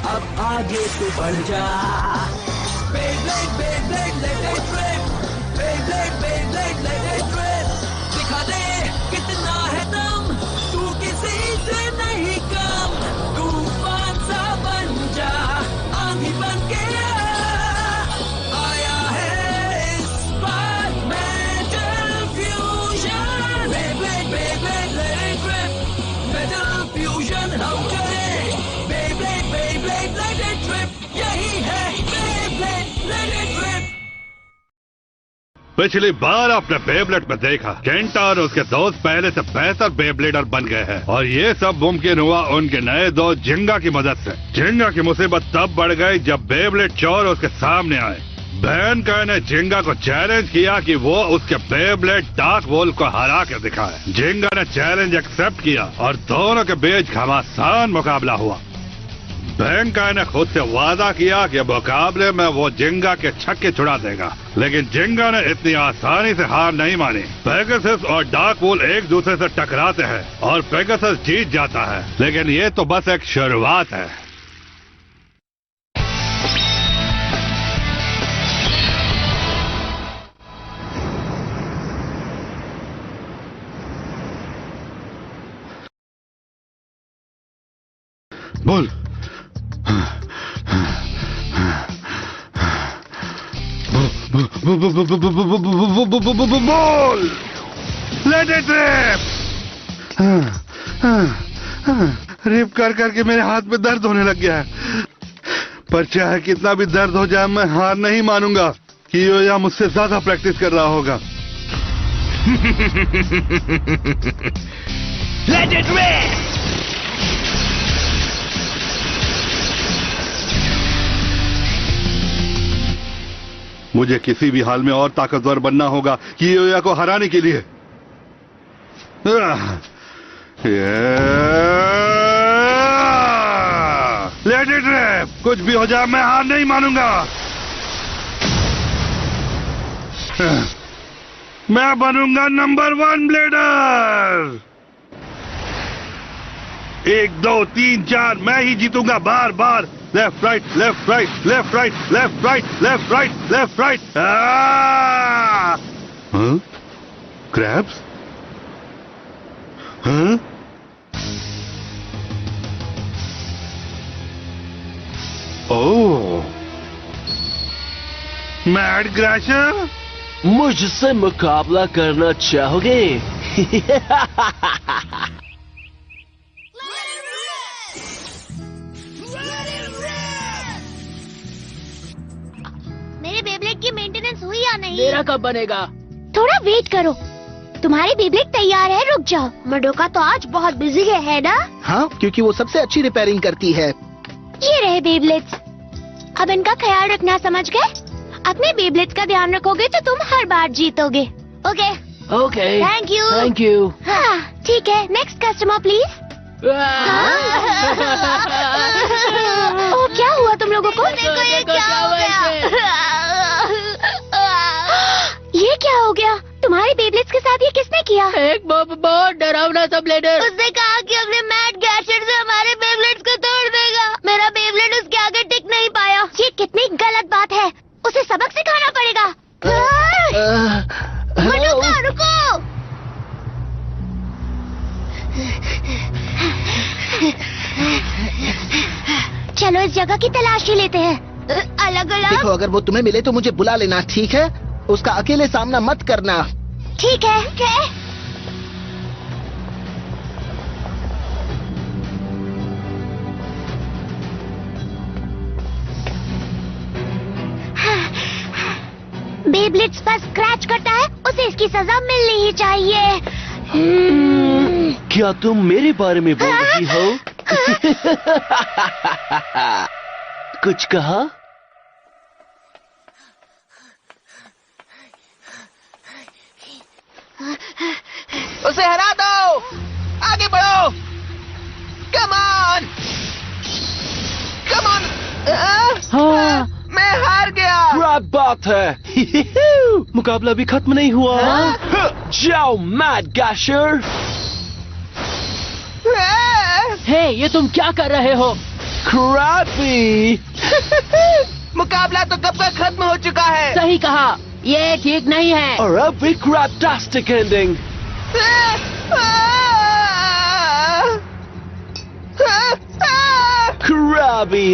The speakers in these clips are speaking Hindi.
अब आगे तू बढ़ जा। Beyblade, Beyblade, let it rip. Beyblade, Beyblade, let it rip. दिखा दे कितना है दम, तू किसी से नहीं कम। तूफान सा बन जा, आंधी बन के आया है इस बार metal fusion. Beyblade, Beyblade, let it rip. Metal fusion हम करें। Beyblade, Beyblade, let it rip. यही है Beyblade, let it rip. पिछली बार आपने बेब्लेड में देखा केंटा और उसके दोस्त पहले से बेहतर बेब्लेडर बन गए हैं और ये सब मुमकिन हुआ उनके नए दोस्त जिंगा की मदद से। जिंगा की मुसीबत तब बढ़ गई जब बेब्लेड चोर उसके सामने आए। बैंका ने जिंगा को चैलेंज किया कि वो उसके बेब्लेड डार्क वोल्फ को हरा के दिखाए। जिंगा ने चैलेंज एक्सेप्ट किया और दोनों के बीच घमासान मुकाबला हुआ। बैंका ने खुद से वादा किया कि मुकाबले में वो जिंगा के छक्के छुड़ा देगा, लेकिन जिंगा ने इतनी आसानी से हार नहीं मानी। पेगासस और डार्क वोल्फ एक दूसरे से टकराते हैं और पेगासस जीत जाता है, लेकिन ये तो बस एक शुरुआत है। बोल बोल लेट इट रिप। रिप कर करके मेरे हाथ में दर्द होने लग गया है, पर चाहे कितना भी दर्द हो जाए मैं हार नहीं मानूंगा। कियोया मुझसे ज्यादा प्रैक्टिस कर रहा होगा। Let it rip. मुझे किसी भी हाल में और ताकतवर बनना होगा कियोया को हराने के लिए। Let it rip. कुछ भी हो जाए मैं हार नहीं मानूंगा। मैं बनूंगा नंबर 1 ब्लेडर। 1 2 3 4 मैं ही जीतूंगा बार बार। Left right left right left right left right left right left right. Crabs? Oh, mad crasher, मुझसे मुकाबला करना चाहोगे? मेरे बेब्लेड की मेंटेनेंस हुई या नहीं? मेरा कब बनेगा? थोड़ा वेट करो, तुम्हारी बेब्लेड तैयार है, रुक जाओ। मडोका तो आज बहुत बिजी है ना? हाँ, क्योंकि वो सबसे अच्छी रिपेयरिंग करती है। ये रहे बेब्लेड्स, अब इनका ख्याल रखना, समझ गए? अपने बेब्लेड्स का ध्यान रखोगे तो तुम हर बार जीतोगे। Okay okay, thank you. Thank you. हाँ ठीक है, नेक्स्ट कस्टमर प्लीज। ओ, क्या हुआ तुम लोगों को? देखो ये क्या हो गया। ये क्या हो गया? तुम्हारे बेब्लेड्स के साथ ये किसने किया? एक बहुत डरावना सा ब्लेडर। उसने कहा कि अपने मैट गैशर से हमारे बेब्लेड्स को तोड़ देगा। मेरा बेब्लेड उसके आगे टिक नहीं पाया। ये कितनी गलत बात है, उसे सबक सिखाना पड़ेगा। मडोका रुको। चलो इस जगह की तलाशी लेते हैं। अलग अलग। देखो, अगर वो तुम्हें मिले तो मुझे बुला लेना, ठीक है? उसका अकेले सामना मत करना। ठीक है। बेब्लेड्स पर स्क्रैच करता है, उसे इसकी सजा मिलनी ही चाहिए। क्या तुम मेरे बारे में बोल रही हो? कुछ कहा? उसे हरा दो, आगे बढ़ो। Come on. हाँ, मैं हार गया। क्या बात है? मुकाबला भी खत्म नहीं हुआ। जाओ मैड गैशर। हे, ये तुम क्या कर रहे हो? क्रैबी। मुकाबला तो कब का खत्म हो चुका है। सही कहा, ये ठीक नहीं है। और अब भी क्रैबटास्टिक एंडिंग। क्रैबी।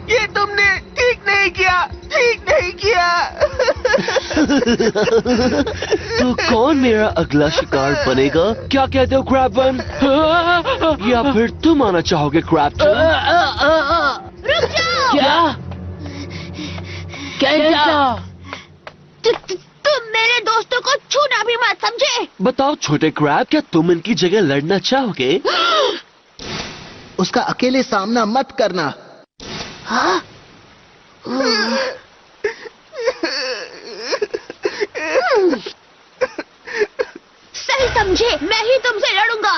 ये तुमने ठीक नहीं किया, ठीक नहीं किया। तो कौन मेरा अगला शिकार बनेगा? क्या कहते हो क्रैबन? या फिर तुम आना चाहोगे क्रैप्टन? रुक जाओ। क्या? कैसा? तुम मेरे दोस्तों को छूना भी मत, समझे? बताओ छोटे क्रैब, क्या तुम इनकी जगह लड़ना चाहोगे? उसका अकेले सामना मत करना। हाँ? सही समझे, मैं ही तुमसे लड़ूंगा।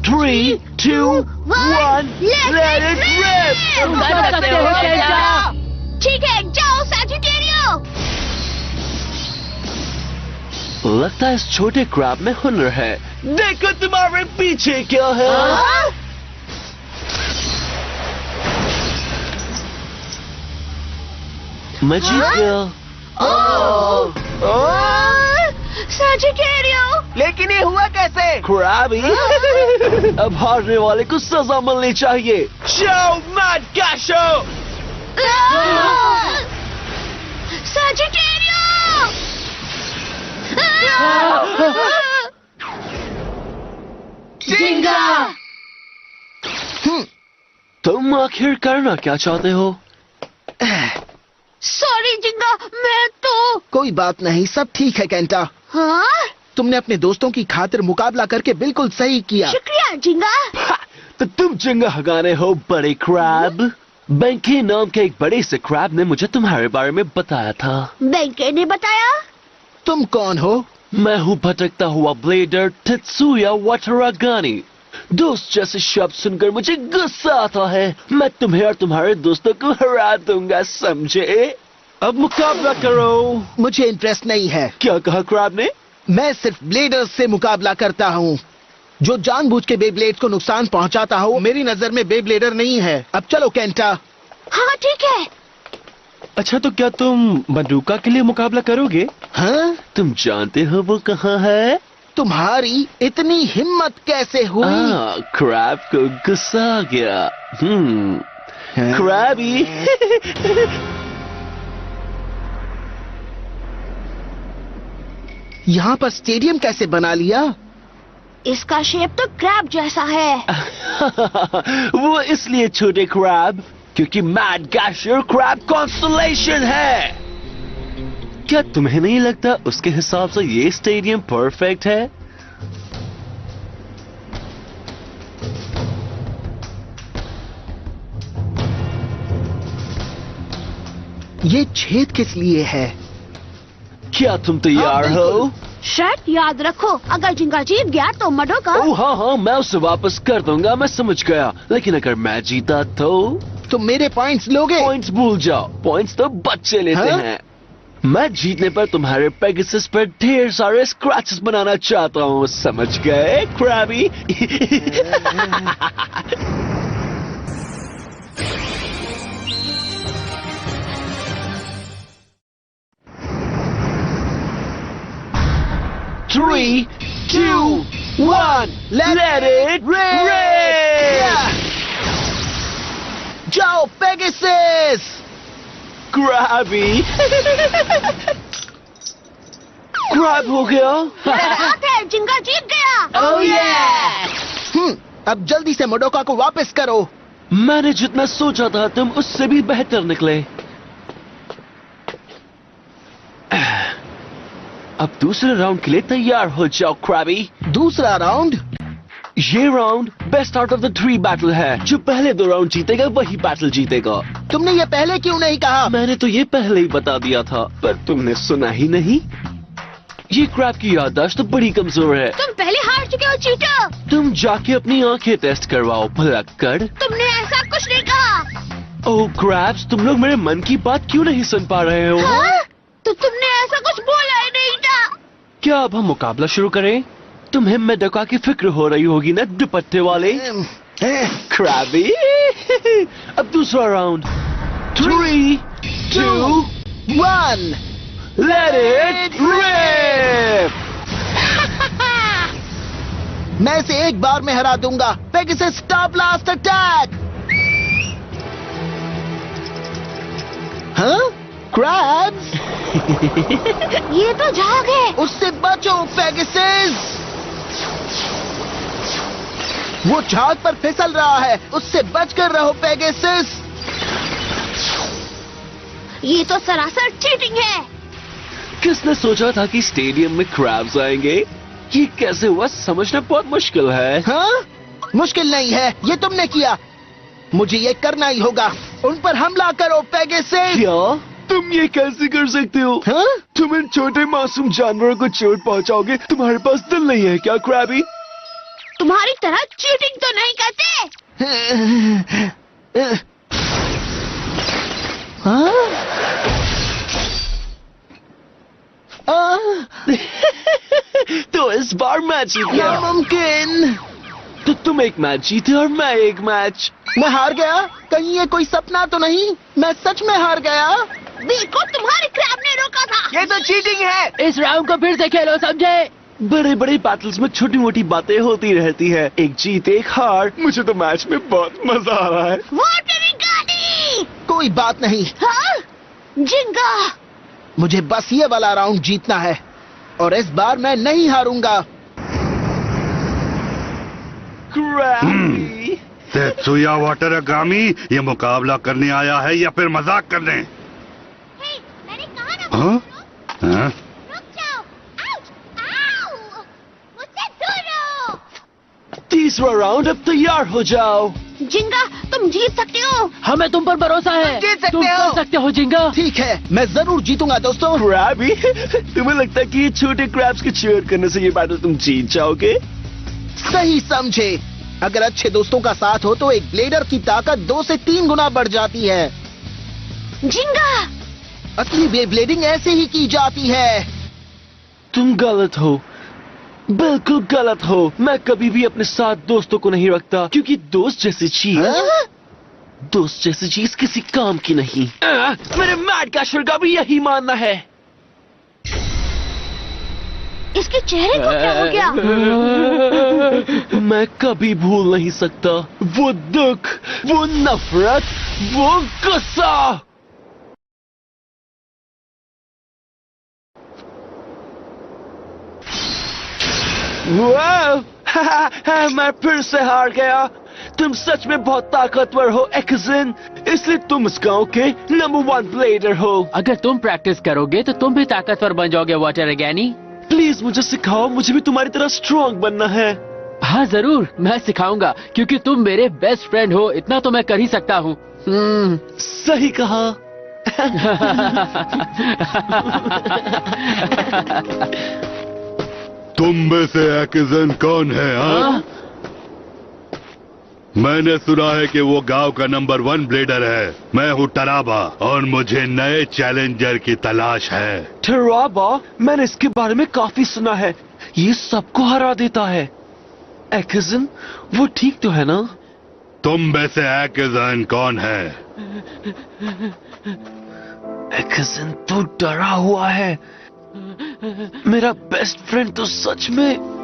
3, 2, 1, let it rip! तुम कर सकते हो कैसा? ठीक है, जाओ सैजिटेरियो। लगता है इस छोटे क्रैब में हुनर है। देखो तुम्हारे पीछे क्या है। हाँ? मैं जीत गया। सैजिटेरियो। लेकिन ये हुआ कैसे? क्रैबी। अब हारने वाले को सजा मिलनी चाहिए। शो मैड गैशो। सैजिटेरियो। जिंगा। तुम आखिर करना क्या चाहते हो? सॉरी जिंगा, मैं तो। कोई बात नहीं, सब ठीक है केंटा। हाँ? तुमने अपने दोस्तों की खातिर मुकाबला करके बिल्कुल सही किया। शुक्रिया जिंगा। तो तुम जिंगा हगाने हो बड़े क्रैब। बैंकी नाम के एक बड़े से क्रैब ने मुझे तुम्हारे बारे में बताया था। बैंके ने बताया? तुम कौन हो? मैं हूँ भटकता हुआ ब्लेडर तेत्सुया वाटारागानी। दोस्त जैसे शब्द सुनकर मुझे गुस्सा आता है। मैं तुम्हें और तुम्हारे दोस्तों को हरा दूंगा, समझे? अब मुकाबला करो। मुझे इंटरेस्ट नहीं है। क्या कहा क्रैब ने? मैं सिर्फ ब्लेडर्स से मुकाबला करता हूँ। जो जानबूझ के बेब्लेड को नुकसान पहुँचाता हो, मेरी नजर में बेब्लेडर नहीं है। अब चलो केंटा। हाँ ठीक है। अच्छा, तो क्या तुम बंदूका के लिए मुकाबला करोगे? हाँ? तुम जानते हो वो कहाँ है? तुम्हारी इतनी हिम्मत कैसे हुई? क्रैब को गुस्सा आ गया। क्रैबी। यहाँ पर स्टेडियम कैसे बना लिया? इसका शेप तो क्रैब जैसा है। वो इसलिए छोटे क्रैब क्योंकि मैड गैशर क्रैब कॉन्स्टलेशन है। क्या तुम्हें नहीं लगता उसके हिसाब से ये स्टेडियम परफेक्ट है? ये छेद किस लिए है? क्या तुम तैयार हाँ, हो? शर्त याद रखो, अगर जिंगा जीत गया तो मडोका। ओह हाँ, मैं उसे वापस कर दूंगा, मैं समझ गया। लेकिन अगर मैं जीता तो? तुम मेरे पॉइंट्स लोगे? पॉइंट्स भूल जाओ, पॉइंट्स तो बच्चे लेते हाँ? हैं। मैं जीतने पर तुम्हारे पेगासस पर ढेर सारे स्क्रैचेस बनाना चाहता हूँ, समझ गए Krabby? Three, 2, 1, let it rip! जाओ पेगासस! क्रैबी। क्रैब हो गया। बात है, जिंगा जीत गया। Oh yeah! अब जल्दी से मडोका को वापस करो। मैंने जितना सोचा था तुम उससे भी बेहतर निकले। अब दूसरे राउंड के लिए तैयार हो जाओ क्रैबी। दूसरा राउंड? ये round best out of the 3 battle है। जो पहले 2 राउंड जीतेगा वही बैटल जीतेगा। तुमने ये पहले क्यों नहीं कहा? मैंने तो ये पहले ही बता दिया था, पर तुमने सुना ही नहीं। ये क्रैब की याददाश्त तो बड़ी कमजोर है। तुम पहले हार चुके हो चीटर। तुम जाके अपनी आंखें टेस्ट करवाओ भुलक्कड़। तुमने ऐसा कुछ नहीं कहा। ओह क्रैब्स, तुम लोग मेरे मन की बात क्यों नहीं सुन पा रहे हो? हाँ? तो तुमने ऐसा कुछ बोला ही नहीं था। क्या अब हम मुकाबला शुरू करें? तुम्हें मेडोका की फिक्र हो रही होगी ना दुपट्टे वाले क्रैबी। अब दूसरा राउंड 3, 2, 1 let it rip। मैं इसे एक बार में हरा दूंगा। Pegasus stop blast attack. हाँ? क्रैब्स? ये तो झाग है। उससे बचो पेगासस। वो झाग पर फिसल रहा है, उससे बचकर रहो पेगासस। ये तो सरासर चीटिंग है। किसने सोचा था कि स्टेडियम में क्रैब्स आएंगे? ये कैसे हुआ समझना बहुत मुश्किल है। हाँ? मुश्किल नहीं है, ये तुमने किया। मुझे ये करना ही होगा। उन पर हमला करो पेगासस। क्या तुम ये कैसे कर सकते हो? हाँ? तुम इन छोटे मासूम जानवरों को चोट पहुंचाओगे? तुम्हारे पास दिल नहीं है क्या क्रैबी? तुम्हारी तरह चीटिंग तो नहीं करते। तो इस बार मैं जीत गया। नामुमकिन। तो तुम एक मैच जीते और मैं एक मैच। मैं हार गया? कहीं ये कोई सपना तो नहीं? मैं सच में हार गया? बिल्कुल तुम्हारे क्रैब ने रोका था। ये तो चीटिंग है। इस राउंड को फिर से खेलो, समझे? बड़े बड़े बैटल्स में छोटी मोटी बातें होती रहती है, एक जीत एक हार। मुझे तो मैच में बहुत मजा आ रहा है। वो तेरी गाड़ी। कोई बात नहीं। हाँ? जिंगा। मुझे बस ये वाला राउंड जीतना है और इस बार मैं नहीं हारूंगा। क्रैबी। तेत्सुया वाटरागामी ये मुकाबला करने आया है या फिर मजाक करने? हे, मैंने कहा ना। हाँ? हाँ? रुक जाओ। आउच! आउ! मुझसे दूर रहो। तीसरा राउंड, अब तैयार हो जाओ। जिंगा, तुम जीत सकते हो। हमें तुम पर भरोसा है। जीत सकते तुम हो। कर सकते हो जिंगा। ठीक है, मैं जरूर जीतूंगा दोस्तों। क्रैबी, तुम्हें लगता है कि ये छोटे क्रैब्स के चीयर करने से ये बैटल तुम जीत जाओगे? सही समझे। अगर अच्छे दोस्तों का साथ हो तो एक ब्लेडर की ताकत 2 से 3 गुना बढ़ जाती है। जिंगा। असली बेब्लेडिंग ऐसे ही की जाती है। तुम गलत हो, बिल्कुल गलत हो। मैं कभी भी अपने साथ दोस्तों को नहीं रखता, क्योंकि दोस्त जैसी चीज हाँ? दोस्त जैसी चीज किसी काम की नहीं। मेरे मैड कैशर का भी यही मानना है। इसके चेहरे को क्या हो गया? मैं कभी भूल नहीं सकता वो दुख, वो नफरत, वो गुस्सा। वाह! मैं फिर से हार गया। तुम सच में बहुत ताकतवर हो एक्जिन, इसलिए तुम इस गांव के नंबर 1 ब्लेडर हो। अगर तुम प्रैक्टिस करोगे तो तुम भी ताकतवर बन जाओगे वाटरागानी। प्लीज मुझे सिखाओ, मुझे भी तुम्हारी तरह स्ट्रांग बनना है। हाँ जरूर, मैं सिखाऊंगा क्योंकि तुम मेरे बेस्ट फ्रेंड हो, इतना तो मैं कर ही सकता हूँ। सही कहा। तुम में से एक्जिन कौन है? हाँ? मैंने सुना है कि वो गांव का नंबर 1 ब्लेडर है। मैं हूँ टराबा और मुझे नए चैलेंजर की तलाश है। टराबा? मैंने इसके बारे में काफी सुना है, ये सबको हरा देता है। एक्जिन, वो ठीक तो है ना? तुम में से एक्जिन कौन है? एक्जिन, तू डरा हुआ है। मेरा बेस्ट फ्रेंड तो सच में।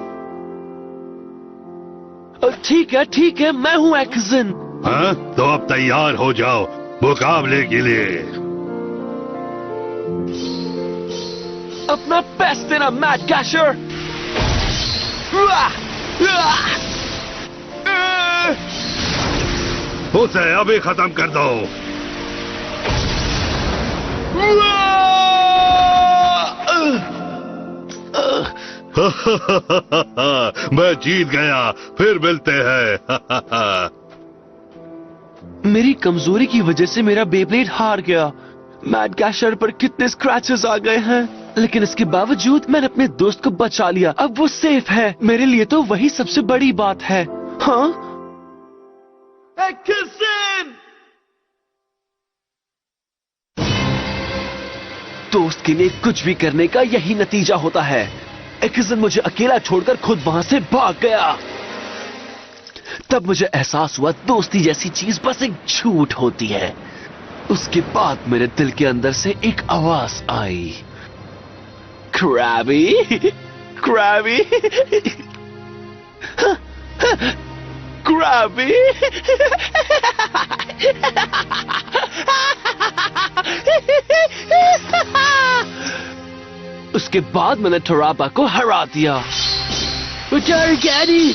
ठीक है, मैं हूँ एक्जिन। हाँ? तो अब तैयार हो जाओ मुकाबले के लिए। अपना बेस्ट देना मैड कैशर। उसे अभी खत्म कर दो। मैं जीत गया, फिर मिलते हैं। मेरी कमजोरी की वजह से मेरा बेब्लेड हार गया। मैड कैशर पर कितने स्क्रैचेस आ गए हैं, लेकिन इसके बावजूद मैंने अपने दोस्त को बचा लिया। अब वो सेफ है। मेरे लिए तो वही सबसे बड़ी बात है। हाँ? एक्जिन! दोस्त के लिए कुछ भी करने का यही नतीजा होता है। एक्सन मुझे अकेला छोड़कर खुद वहां से भाग गया। तब मुझे एहसास हुआ दोस्ती जैसी चीज बस एक झूठ होती है। उसके बाद मेरे दिल के अंदर से एक आवाज आई, क्रैबी, क्रैबी, क्रैबी। उसके बाद मैंने टोराबा को हरा दिया। गैनी,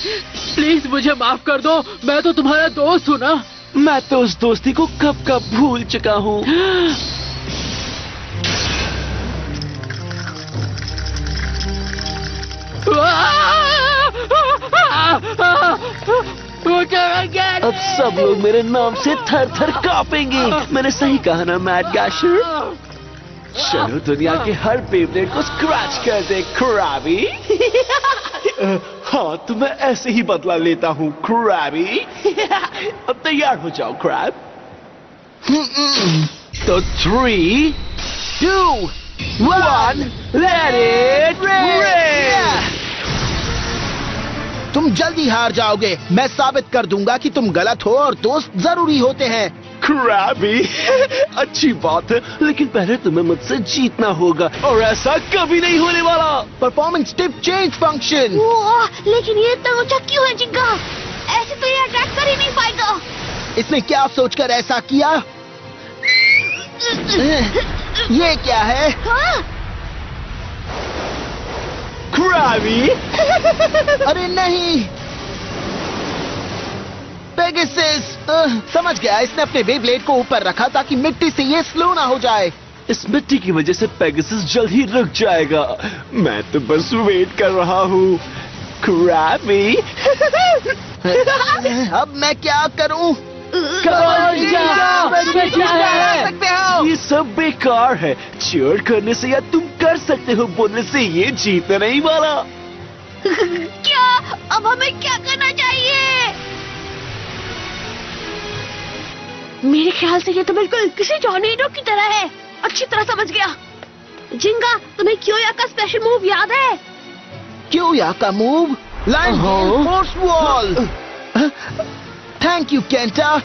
प्लीज मुझे माफ कर दो, मैं तो तुम्हारा दोस्त हूँ ना। मैं तो उस दोस्ती को कब कब भूल चुका हूँ। अब सब लोग मेरे नाम से थर थर कांपेंगे। मैंने सही कहा ना मैड गैशर? चलो दुनिया के हर बेब्लेड को स्क्रैच कर दे क्रैबी। हाँ, तो मैं ऐसे ही बदला लेता हूँ क्रैबी। अब तैयार हो जाओ क्रैब। तो 3, 2, 1, let it rip! तुम जल्दी हार जाओगे। मैं साबित कर दूंगा कि तुम गलत हो और दोस्त जरूरी होते हैं। क्रैबी, अच्छी बात है, लेकिन पहले तुम्हें मुझसे जीतना होगा और ऐसा कभी नहीं होने वाला। Performance tip change function. लेकिन ये इतना ऊंचा क्यों है जिंगा? ऐसे तो ये अटैक कर ही नहीं पाएगा। इसने क्या सोचकर ऐसा किया? ये क्या है? क्रैबी, अरे नहीं, पेगासस। समझ गया, इसने अपने बेब्लेड को ऊपर रखा ताकि मिट्टी से ये स्लो ना हो जाए। इस मिट्टी की वजह से पेगासस जल्द ही रुक जाएगा। मैं तो बस वेट कर रहा हूँ क्रैबी। अब मैं क्या करूं? ये सब बेकार है। चीयर करने से या तुम कर सकते हो बोलने से ये जीतने नहीं वाला। क्या? अब हमें क्या करना चाहिए? मेरे ख्याल से ये तो बिल्कुल किसी टॉर्नेडो की तरह है। अच्छी तरह समझ गया। जिंगा, तुम्हें क्योया का स्पेशल मूव याद है? क्योया का move? Line force wall. Thank you Kenta.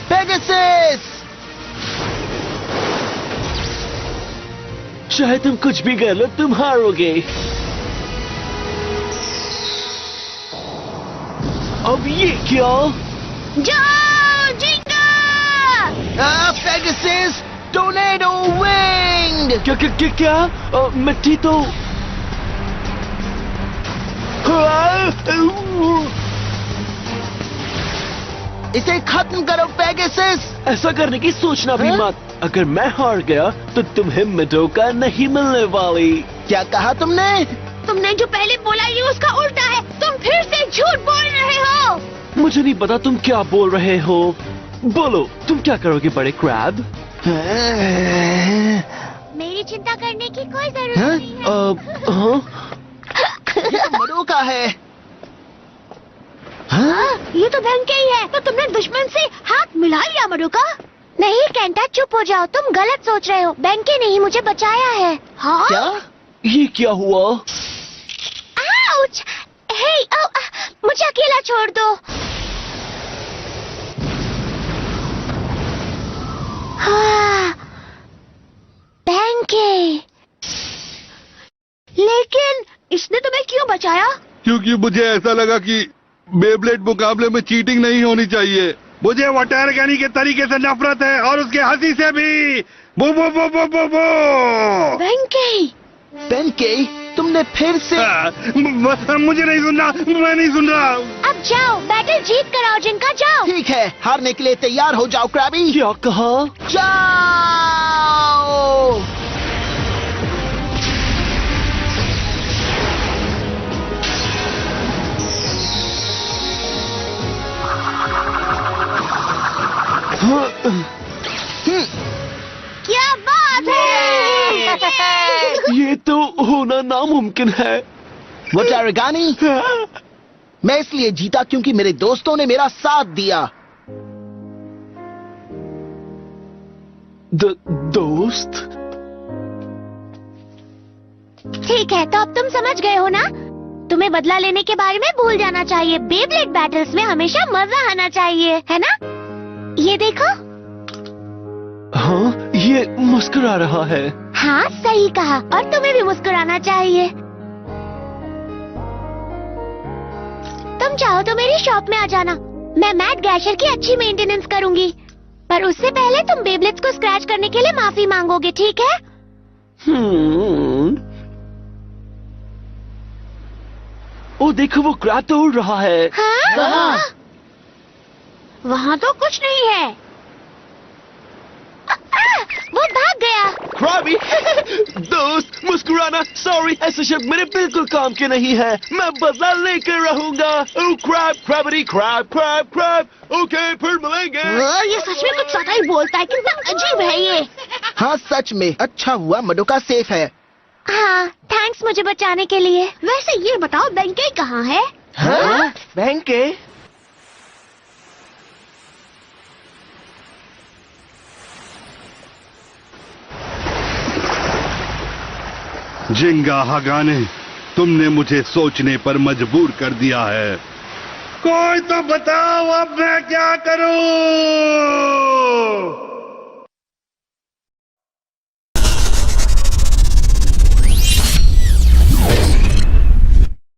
Pegasus, चाहे तुम कुछ भी कर लो, तुम हारोगे। अब ये क्या? जाओ जिंगा! Pegasus, tornado wing. क्या? मिट्टी तो इसे खत्म करो पेगासस। ऐसा करने की सोचना भी मत। अगर मैं हार गया तो तुम्हें मेडोका नहीं मिलने वाली। क्या कहा तुमने? तुमने जो पहले बोला ये उसका उल्टा है। तुम फिर से झूठ बोल रहे हो। मुझे नहीं पता तुम क्या बोल रहे हो। बोलो, तुम क्या करोगे बड़े क्रैब? मेरी चिंता करने की कोई जरूरत नहीं है। ये तो मेडोका है। ये तो बेंके ही है। तो तुमने दुश्मन से हाथ मिला लिया मेडोका? नहीं केंटा, चुप हो जाओ। तुम गलत सोच रहे हो। बेंके ने ही मुझे बचाया है। हाँ? क्या? ये क्या हुआ? आउच! हे, मुझे अकेला छोड़ दो। हाँ, बेंके। लेकिन इसने तुम्हें क्यों बचाया? क्योंकि मुझे ऐसा लगा कि बेब्लेड मुकाबले में चीटिंग नहीं होनी चाहिए। मुझे वॉटरगनी के तरीके से नफरत है और उसके हंसी से भी। बो बो बो बो बो बो। बेंके, तुमने फिर से। मुझे नहीं सुनना, मैं नहीं सुन रहा। अब जाओ, बैटल जीत कर आओ जिनका, जाओ। ठीक है, हारने के लिए तैयार हो जाओ क्रैबी। क्या कहा? जाओ। क्या बात है? ये तो होना नामुमकिन है। वॉटरगनी, मैं इसलिए जीता क्योंकि मेरे दोस्तों ने मेरा साथ दिया। दोस्त? ठीक है, तो अब तुम समझ गए हो ना? तुम्हें बदला लेने के बारे में भूल जाना चाहिए। बेब्लेड बैटल्स में हमेशा मजा आना चाहिए, है ना? ये देखो। हाँ, ये मुस्कुरा रहा है। हाँ, सही कहा। और तुम्हें भी मुस्कुराना चाहिए। तुम चाहो तो मेरी शॉप में आ जाना। मैं मैट गैशर की अच्छी मेंटेनेंस करूंगी। पर उससे पहले तुम बेब्लेड्स को स्क्रैच करने के लिए माफी मांगोगे, ठीक है? ओ देखो, वो क्रैब तो उड़ रहा है। हाँ? वहाँ तो कुछ नहीं है। वो भाग गया। क्रैबी दोस्त, मुस्कुराना। सॉरी, ऐसे शब्द मेरे बिल्कुल काम के नहीं है। मैं बदला लेकर रहूंगा। ओ क्रैब, क्रैबरी, क्रैब, क्रैब, क्रैब। ओके, फिर मिलेंगे। ये सच में कुछ ज्यादा ही बोलता है। कितना अजीब है ये। हाँ सच में, अच्छा हुआ मडोका सेफ है। हाँ, थैंक्स मुझे बचाने के लिए। वैसे ये बताओ, बेंके कहाँ है? हाँ? बेंके? जिंगा हगाने, तुमने मुझे सोचने पर मजबूर कर दिया है। कोई तो बताओ, अब मैं क्या करूं?